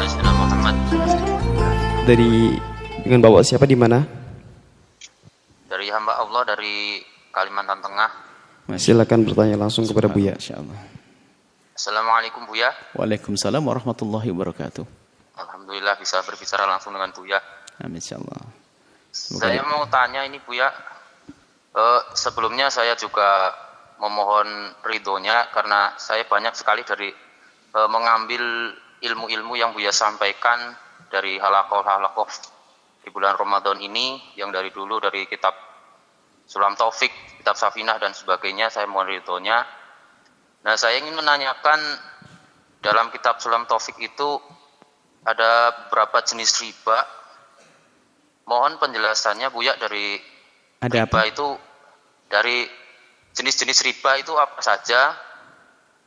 ala sayyidina Muhammad. Dari dengan bapak siapa di mana? Dari hamba Allah dari Kalimantan Tengah. Silakan bertanya langsung kepada Buya. Insyaallah. Assalamualaikum Buya. Waalaikumsalam warahmatullahi wabarakatuh. Alhamdulillah bisa berbicara langsung dengan Buya. Amin insyaallah. Saya mau tanya ini Buya. Sebelumnya saya juga memohon ridhonya karena saya banyak sekali dari mengambil ilmu-ilmu yang Buya sampaikan dari halakoh-halakoh di bulan Ramadan ini, yang dari dulu dari kitab Sulam Taufik, kitab Safinah dan sebagainya, saya mohon ridhonya. Nah, saya ingin menanyakan dalam kitab Sulam Taufik itu ada beberapa jenis riba. Mohon penjelasannya Buya dari Ada riba apa? itu, dari jenis-jenis riba itu apa saja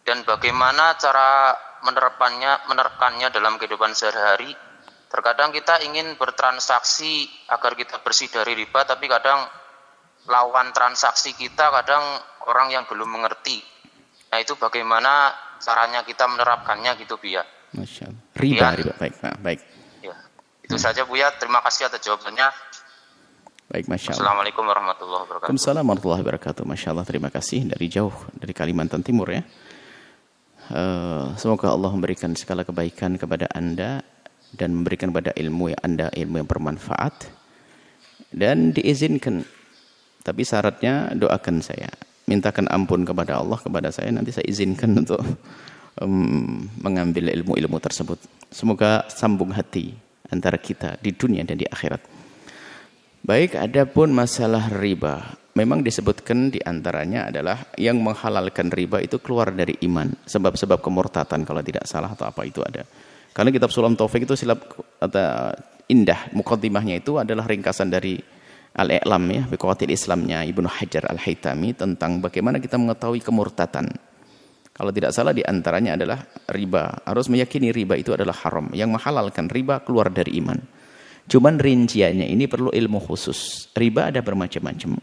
dan bagaimana cara menerapkannya dalam kehidupan sehari-hari. Terkadang kita ingin bertransaksi agar kita bersih dari riba, tapi kadang lawan transaksi kita kadang orang yang belum mengerti. Nah, itu bagaimana caranya kita menerapkannya gitu Buya. Masya Allah. Riba, Kemudian, riba. Baik, baik. Ya, itu saja Buya. Terima kasih atas jawabannya. Baik, Masya Allah. Assalamualaikum warahmatullahi wabarakatuh. Waalaikumsalam warahmatullahi wabarakatuh. Masya Allah, terima kasih dari jauh, dari Kalimantan Timur ya. Semoga Allah memberikan segala kebaikan kepada Anda dan memberikan kepada ilmu yang Anda ilmu yang bermanfaat, dan diizinkan, tapi syaratnya doakan saya, mintakan ampun kepada Allah kepada saya, nanti saya izinkan untuk mengambil ilmu-ilmu tersebut. Semoga sambung hati antara kita di dunia dan di akhirat. Baik, adapun masalah riba, memang disebutkan diantaranya adalah yang menghalalkan riba itu keluar dari iman, sebab-sebab kemurtatan kalau tidak salah atau apa itu ada. Karena kitab Sulam Taufik itu indah, muqaddimahnya itu adalah ringkasan dari Al-I'lam ya, biqawatil Islamnya Ibnu Hajar Al-Haytami tentang bagaimana kita mengetahui kemurtatan. Kalau tidak salah diantaranya adalah riba, harus meyakini riba itu adalah haram, yang menghalalkan riba keluar dari iman. Cuman rinciannya ini perlu ilmu khusus. Riba ada bermacam-macam.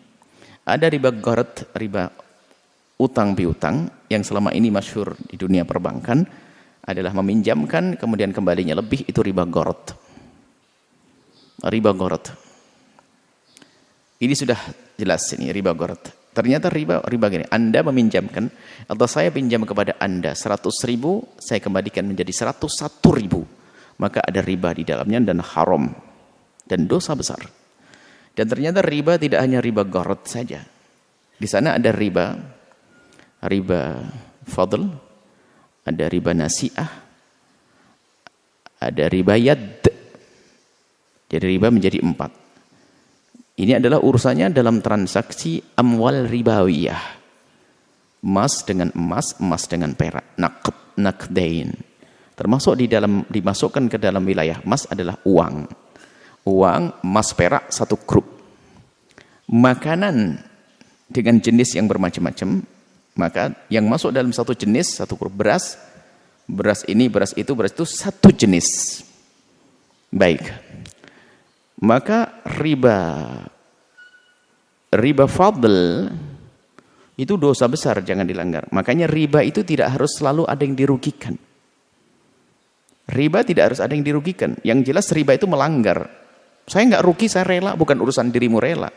Ada riba gharat, riba utang piutang, yang selama ini masyhur di dunia perbankan adalah meminjamkan kemudian kembalinya lebih, itu riba gharat. Riba gharat. Ini sudah jelas ini riba gharat. Ternyata riba gini, Anda meminjamkan atau saya pinjam kepada Anda 100.000, saya kembalikan menjadi 101.000. Maka ada riba di dalamnya dan haram dan dosa besar. Dan ternyata riba tidak hanya riba gharat saja. Di sana ada riba fadl, ada riba nasi'ah, ada riba yad. Jadi riba menjadi 4. Ini adalah urusannya dalam transaksi amwal ribawiyah. Emas dengan emas, emas dengan perak, naqdain. Termasuk dimasukkan ke dalam wilayah emas adalah uang, emas, perak, satu grup. Makanan dengan jenis yang bermacam-macam, maka yang masuk dalam satu jenis, satu grup. Beras ini, beras itu satu jenis. Baik. Maka riba fadl itu dosa besar, jangan dilanggar. Makanya riba itu tidak harus selalu ada yang dirugikan. Riba tidak harus ada yang dirugikan. Yang jelas riba itu melanggar. Saya nggak rugi, saya rela, bukan urusan dirimu rela.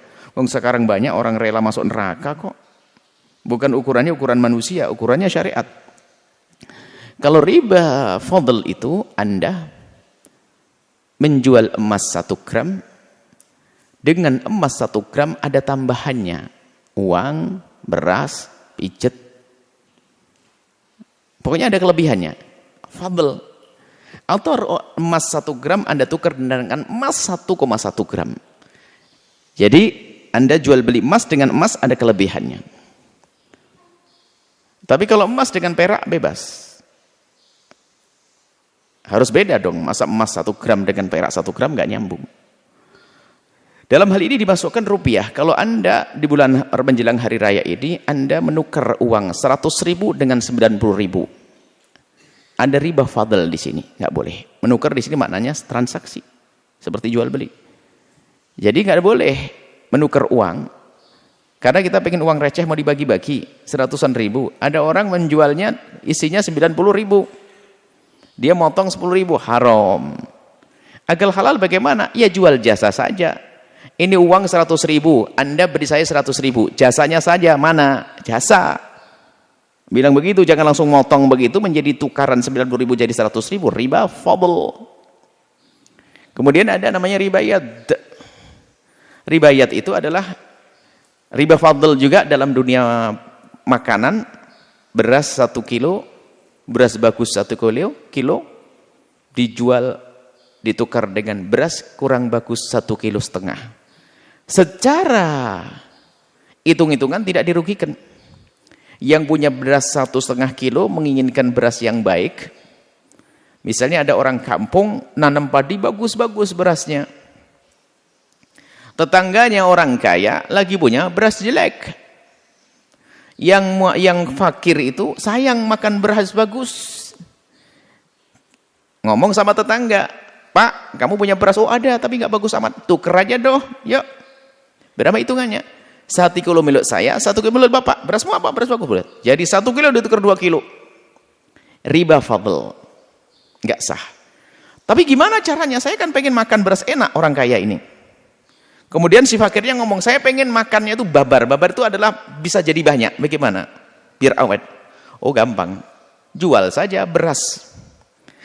Sekarang banyak orang rela masuk neraka kok. Bukan ukurannya ukuran manusia, ukurannya syariat. Kalau riba fadl itu Anda menjual emas 1 gram, dengan emas 1 gram ada tambahannya. Uang, beras, pijet. Pokoknya ada kelebihannya. Fadl. Atau emas 1 gram Anda tukar dengan emas 1,1 gram. Jadi Anda jual beli emas dengan emas ada kelebihannya. Tapi kalau emas dengan perak bebas. Harus beda dong. Masa emas 1 gram dengan perak 1 gram nggak nyambung. Dalam hal ini dimasukkan rupiah. Kalau Anda di bulan menjelang hari raya ini Anda menukar uang 100.000 dengan 90.000. Ada riba fadl di sini, nggak boleh. Menukar di sini maknanya transaksi, seperti jual beli. Jadi nggak boleh menukar uang, karena kita pengen uang receh mau dibagi-bagi 100.000. Ada orang menjualnya isinya 90.000. Dia motong 10.000, haram. Akal halal bagaimana? Ya jual jasa saja. Ini uang 100.000, Anda beri saya 100.000, jasanya saja mana? Jasa. Bilang begitu, jangan langsung motong begitu menjadi tukaran 90.000 jadi 100.000, riba fadl. Kemudian ada namanya riba yad. Riba yad itu adalah riba fadl juga dalam dunia makanan. Beras 1 kilo, beras bagus 1 kilo, dijual, ditukar dengan beras kurang bagus 1,5 kilo. Secara hitung-hitungan tidak dirugikan. Yang punya beras 1,5 kilo menginginkan beras yang baik. Misalnya ada orang kampung nanam padi bagus-bagus berasnya. Tetangganya orang kaya lagi punya beras jelek. Yang fakir itu sayang makan beras bagus. Ngomong sama tetangga, Pak, kamu punya beras? Oh ada, tapi nggak bagus amat. Tuker aja doh, yuk. Berapa hitungannya? 1 kilo milik saya, 1 kilo milik bapak. Berasmu apa? Beras bagus. Jadi 1 kilo ditukar 2 kilo. Riba fadl. Nggak sah. Tapi gimana caranya? Saya kan pengen makan beras enak orang kaya ini. Kemudian si fakirnya ngomong, saya pengen makannya itu babar. Babar itu adalah bisa jadi banyak. Bagaimana? Biar awet. Oh gampang. Jual saja beras.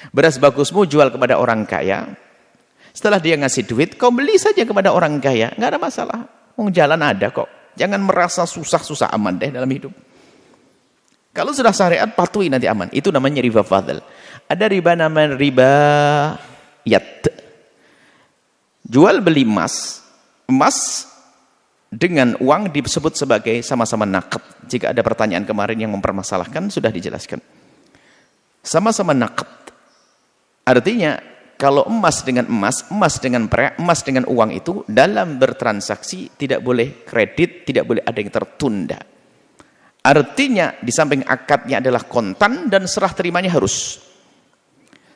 Beras bagusmu jual kepada orang kaya. Setelah dia ngasih duit, kau beli saja kepada orang kaya. Nggak ada masalah. Jalan ada kok. Jangan merasa susah-susah aman deh dalam hidup. Kalau sudah syariat, patuhi nanti aman. Itu namanya riba fadl. Ada riba namanya riba yad. Jual beli emas. Emas dengan uang disebut sebagai sama-sama naqd. Jika ada pertanyaan kemarin yang mempermasalahkan, sudah dijelaskan. Sama-sama naqd. Artinya, kalau emas dengan emas, emas dengan perak, emas dengan uang itu, dalam bertransaksi tidak boleh kredit, tidak boleh ada yang tertunda. Artinya, di samping akadnya adalah kontan dan serah terimanya harus.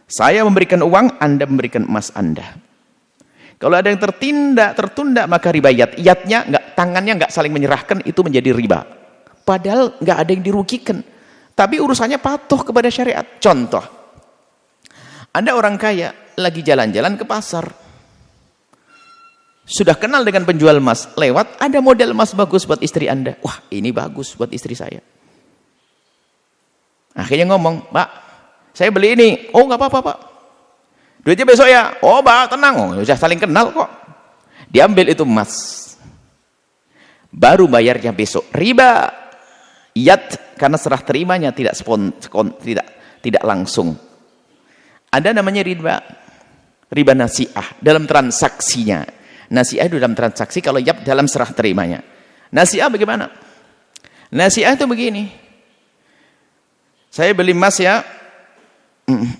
Saya memberikan uang, Anda memberikan emas Anda. Kalau ada yang tertunda, maka riba yad. Yadnya, tangannya nggak saling menyerahkan, itu menjadi riba. Padahal nggak ada yang dirugikan. Tapi urusannya patuh kepada syariat. Contoh, Anda orang kaya, lagi jalan-jalan ke pasar. Sudah kenal dengan penjual emas, lewat, ada model emas bagus buat istri Anda. Wah, ini bagus buat istri saya. Akhirnya ngomong, Pak, saya beli ini. Oh, nggak apa-apa, Pak. Duitnya besok ya. Oh, Pak, tenang. Oh, sudah saling kenal kok. Diambil itu emas. Baru bayarnya besok. Riba yad, karena serah terimanya tidak langsung. Ada namanya riba nasi'ah dalam transaksinya. Nasi'ah itu dalam transaksi, kalau yad dalam serah terimanya. Nasi'ah bagaimana? Nasi'ah itu begini. Saya beli emas ya.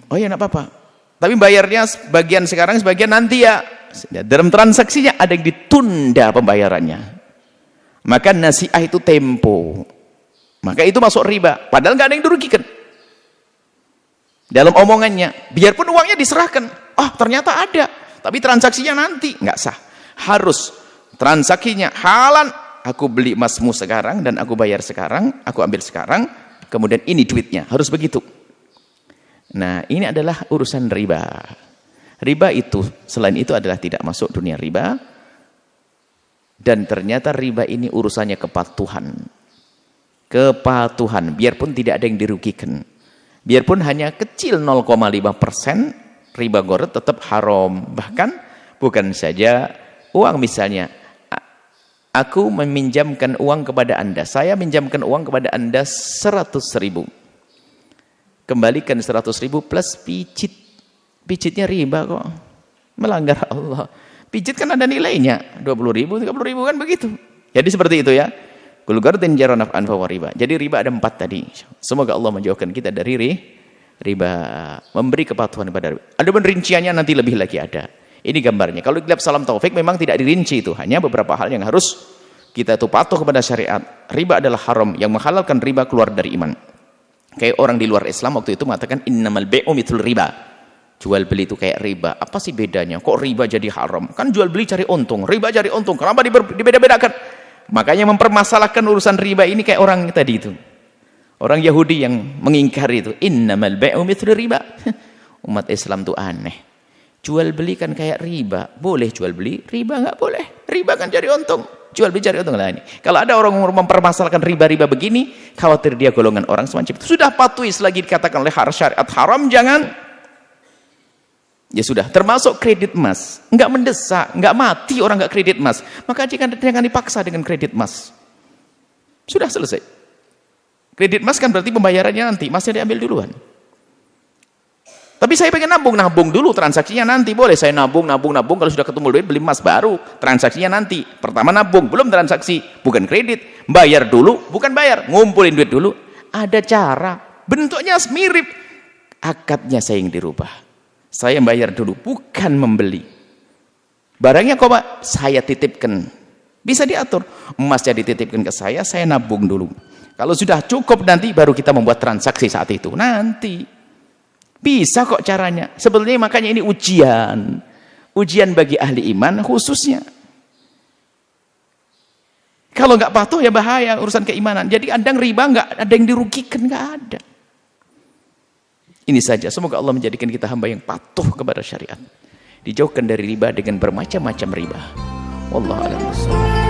Oh ya, enggak apa-apa. Tapi bayarnya sebagian sekarang, sebagian nanti ya. Dalam transaksinya ada yang ditunda pembayarannya. Maka nasi'ah itu tempo. Maka itu masuk riba. Padahal nggak ada yang dirugikan. Dalam omongannya. Biarpun uangnya diserahkan. Oh ternyata ada. Tapi transaksinya nanti. Nggak sah. Harus transaksinya halan. Aku beli emasmu sekarang dan aku bayar sekarang. Aku ambil sekarang. Kemudian ini duitnya. Harus begitu. Nah, ini adalah urusan riba. Riba itu, selain itu adalah tidak masuk dunia riba. Dan ternyata riba ini urusannya kepatuhan. Kepatuhan, biarpun tidak ada yang dirugikan. Biarpun hanya kecil 0,5%, riba gharar tetap haram. Bahkan, bukan saja uang misalnya. Aku meminjamkan uang kepada Anda. Saya minjamkan uang kepada Anda 100.000. Kembalikan 100.000 plus pijit. Pijitnya riba kok. Melanggar Allah. Pijit kan ada nilainya. 20.000, 30.000 kan begitu. Jadi seperti itu ya. Kul gardin jara naf'an fa riba. Jadi riba ada 4 tadi. Semoga Allah menjauhkan kita dari riba. Memberi kepatuhan kepada riba. Ada rinciannya nanti lebih lagi ada. Ini gambarnya. Kalau dilihat salam taufik memang tidak dirinci itu. Hanya beberapa hal yang harus kita itu patuh kepada syariat. Riba adalah haram. Yang menghalalkan riba keluar dari iman. Kayak orang di luar Islam waktu itu mengatakan innamal bai'u mithlur riba. Jual beli itu kayak riba. Apa sih bedanya? Kok riba jadi haram? Kan jual beli cari untung, riba cari untung. Kenapa dibeda-bedakan? Makanya mempermasalahkan urusan riba ini kayak orang tadi itu. Orang Yahudi yang mengingkari itu. Innamal bai'u mithlur riba. Umat Islam tuh aneh. Jual beli kan kayak riba. Boleh jual beli, riba nggak boleh. Riba kan cari untung. Jual beli cari untung lah ini. Kalau ada orang mempermasalahkan riba-riba begini, khawatir dia golongan orang semacam itu. Sudah patuhi selagi dikatakan oleh syariat haram, jangan. Ya sudah, termasuk kredit emas. Enggak mendesak, enggak mati orang enggak kredit emas. Maka jangan dipaksa dengan kredit emas. Sudah selesai. Kredit emas kan berarti pembayarannya nanti, emasnya diambil duluan. Tapi saya pengen nabung dulu, transaksinya nanti. Boleh saya nabung, kalau sudah ketemu duit beli emas baru, transaksinya nanti. Pertama nabung, belum transaksi, bukan kredit. Bayar dulu, bukan bayar, ngumpulin duit dulu. Ada cara, bentuknya mirip. Akadnya saya yang dirubah. Saya bayar dulu, bukan membeli. Barangnya kok Pak? Saya titipkan. Bisa diatur. Emasnya dititipkan ke saya nabung dulu. Kalau sudah cukup nanti baru kita membuat transaksi saat itu. Nanti. Bisa kok caranya. Sebetulnya makanya ini ujian. Ujian bagi ahli iman khususnya. Kalau nggak patuh ya bahaya urusan keimanan. Jadi kadang riba nggak ada yang dirugikan, nggak ada. Ini saja, semoga Allah menjadikan kita hamba yang patuh kepada syariat. Dijauhkan dari riba dengan bermacam-macam riba. Wallahu a'lam bishawab.